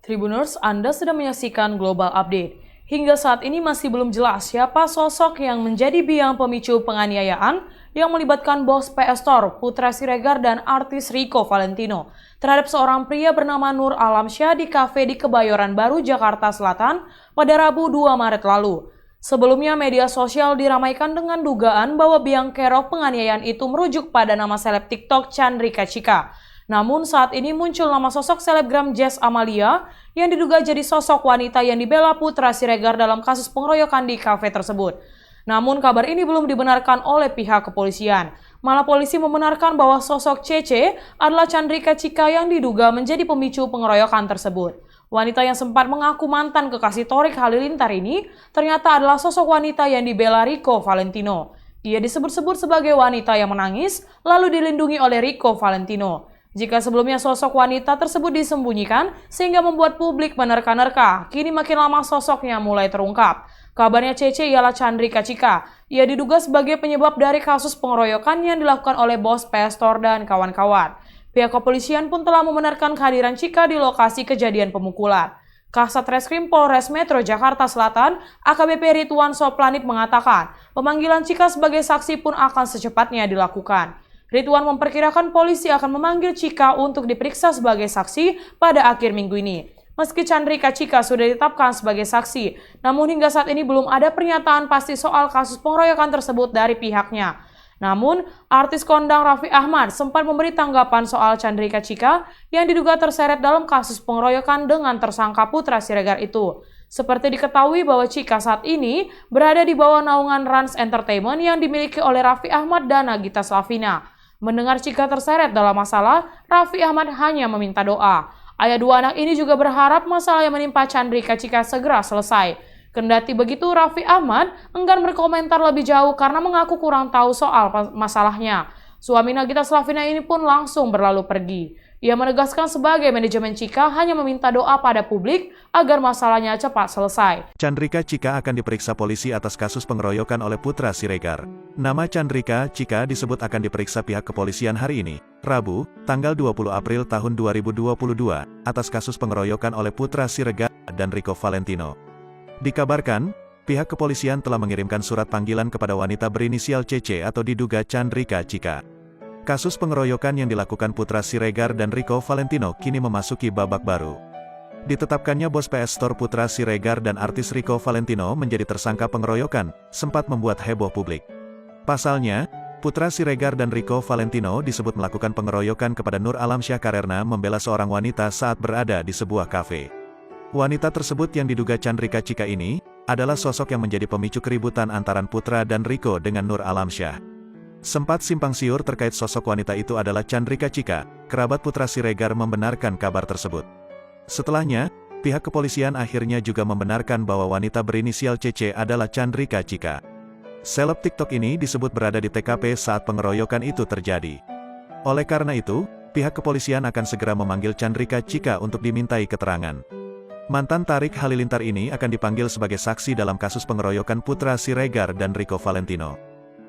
Tribuners, Anda sedang menyaksikan Global Update. Hingga saat ini masih belum jelas siapa sosok yang menjadi biang pemicu penganiayaan yang melibatkan bos PS Store, Putra Siregar, dan artis Rico Valentino terhadap seorang pria bernama Nur Alamsyah di kafe di Kebayoran Baru, Jakarta Selatan pada Rabu 2 Maret lalu. Sebelumnya, media sosial diramaikan dengan dugaan bahwa biang kerok penganiayaan itu merujuk pada nama seleb TikTok Chandrika Chika. Namun saat ini muncul nama sosok selebgram Jess Amalia yang diduga jadi sosok wanita yang dibela Putra Siregar dalam kasus pengeroyokan di kafe tersebut. Namun kabar ini belum dibenarkan oleh pihak kepolisian. Malah polisi membenarkan bahwa sosok CC adalah Chandrika Chika yang diduga menjadi pemicu pengeroyokan tersebut. Wanita yang sempat mengaku mantan kekasih Thorik Halilintar ini ternyata adalah sosok wanita yang dibela Rico Valentino. Ia disebut-sebut sebagai wanita yang menangis lalu dilindungi oleh Rico Valentino. Jika sebelumnya sosok wanita tersebut disembunyikan sehingga membuat publik menerka-nerka, kini makin lama sosoknya mulai terungkap. Kabarnya CC ialah Chandrika Chika. Ia diduga sebagai penyebab dari kasus pengeroyokan yang dilakukan oleh bos PS Store dan kawan-kawan. Pihak kepolisian pun telah membenarkan kehadiran Chika di lokasi kejadian pemukulan. Kasat Reskrim Polres Metro Jakarta Selatan, AKBP Ridwan Soplanit mengatakan, pemanggilan Chika sebagai saksi pun akan secepatnya dilakukan. Ridwan memperkirakan polisi akan memanggil Chika untuk diperiksa sebagai saksi pada akhir minggu ini. Meski Chandrika Chika sudah ditetapkan sebagai saksi, namun hingga saat ini belum ada pernyataan pasti soal kasus pengeroyokan tersebut dari pihaknya. Namun, artis kondang Raffi Ahmad sempat memberi tanggapan soal Chandrika Chika yang diduga terseret dalam kasus pengeroyokan dengan tersangka Putra Siregar itu. Seperti diketahui bahwa Chika saat ini berada di bawah naungan Rans Entertainment yang dimiliki oleh Raffi Ahmad dan Nagita Slavina. Mendengar Chika terseret dalam masalah, Raffi Ahmad hanya meminta doa. Ayah dua anak ini juga berharap masalah yang menimpa Chandrika Chika segera selesai. Kendati begitu, Raffi Ahmad enggan berkomentar lebih jauh karena mengaku kurang tahu soal masalahnya. Suami Nagita Slavina ini pun langsung berlalu pergi. Ia menegaskan sebagai manajemen Chika hanya meminta doa pada publik agar masalahnya cepat selesai. Chandrika Chika akan diperiksa polisi atas kasus pengeroyokan oleh Putra Siregar. Nama Chandrika Chika disebut akan diperiksa pihak kepolisian hari ini, Rabu, tanggal 20 April tahun 2022, atas kasus pengeroyokan oleh Putra Siregar dan Rico Valentino. Dikabarkan, pihak kepolisian telah mengirimkan surat panggilan kepada wanita berinisial CC atau diduga Chandrika Chika. Kasus pengeroyokan yang dilakukan Putra Siregar dan Rico Valentino kini memasuki babak baru. Ditetapkannya bos PS Store Putra Siregar dan artis Rico Valentino menjadi tersangka pengeroyokan, sempat membuat heboh publik. Pasalnya, Putra Siregar dan Rico Valentino disebut melakukan pengeroyokan kepada Nur Alamsyah karena membela seorang wanita saat berada di sebuah kafe. Wanita tersebut yang diduga Chandrika Chika ini, adalah sosok yang menjadi pemicu keributan antara Putra dan Rico dengan Nur Alamsyah. Sempat simpang siur terkait sosok wanita itu adalah Chandrika Chika, kerabat Putra Siregar membenarkan kabar tersebut. Setelahnya, pihak kepolisian akhirnya juga membenarkan bahwa wanita berinisial CC adalah Chandrika Chika. Seleb TikTok ini disebut berada di TKP saat pengeroyokan itu terjadi. Oleh karena itu, pihak kepolisian akan segera memanggil Chandrika Chika untuk dimintai keterangan. Mantan Thorik Halilintar ini akan dipanggil sebagai saksi dalam kasus pengeroyokan Putra Siregar dan Rico Valentino.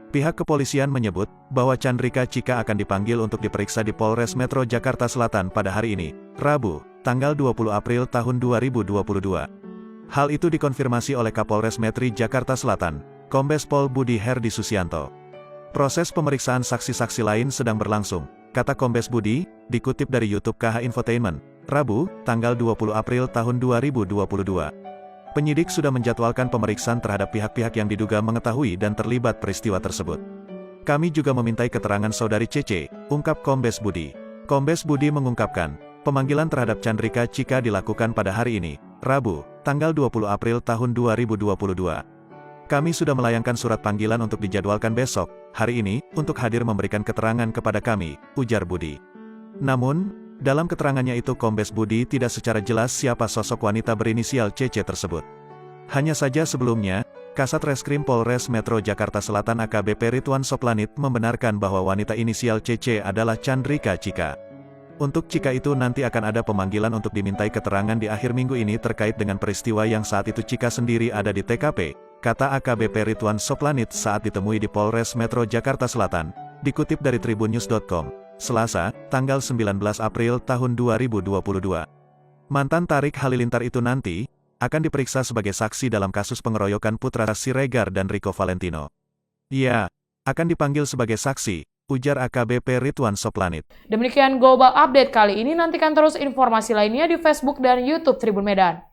Pihak kepolisian menyebut bahwa Chandrika Chika akan dipanggil untuk diperiksa di Polres Metro Jakarta Selatan pada hari ini, Rabu, tanggal 20 April tahun 2022. Hal itu dikonfirmasi oleh Kapolres Metro Jakarta Selatan, Kombes Pol Budi Herdi Susianto. Proses pemeriksaan saksi-saksi lain sedang berlangsung, kata Kombes Budi, dikutip dari YouTube KH Infotainment, Rabu, tanggal 20 April tahun 2022. Penyidik sudah menjadwalkan pemeriksaan terhadap pihak-pihak yang diduga mengetahui dan terlibat peristiwa tersebut. Kami juga memintai keterangan saudari CC, ungkap Kombes Budi. Kombes Budi mengungkapkan, pemanggilan terhadap Chandrika Chika dilakukan pada hari ini, Rabu, tanggal 20 April tahun 2022. Kami sudah melayangkan surat panggilan untuk dijadwalkan besok, hari ini, untuk hadir memberikan keterangan kepada kami, ujar Budi. Namun, dalam keterangannya itu Kombes Budi tidak secara jelas siapa sosok wanita berinisial CC tersebut. Hanya saja sebelumnya, Kasat Reskrim Polres Metro Jakarta Selatan AKBP Ridwan Soplanit membenarkan bahwa wanita inisial CC adalah Chandrika Chika. Untuk Chika itu nanti akan ada pemanggilan untuk dimintai keterangan di akhir minggu ini terkait dengan peristiwa yang saat itu Chika sendiri ada di TKP, kata AKBP Ridwan Soplanit saat ditemui di Polres Metro Jakarta Selatan, dikutip dari tribunnews.com. Selasa, tanggal 19 April tahun 2022. Mantan Tarik Halilintar itu nanti akan diperiksa sebagai saksi dalam kasus pengeroyokan Putra Siregar dan Rico Valentino. Ia akan dipanggil sebagai saksi, ujar AKBP Ridwan Soplanit. Demikian Global Update kali ini, nantikan terus informasi lainnya di Facebook dan YouTube Tribun Medan.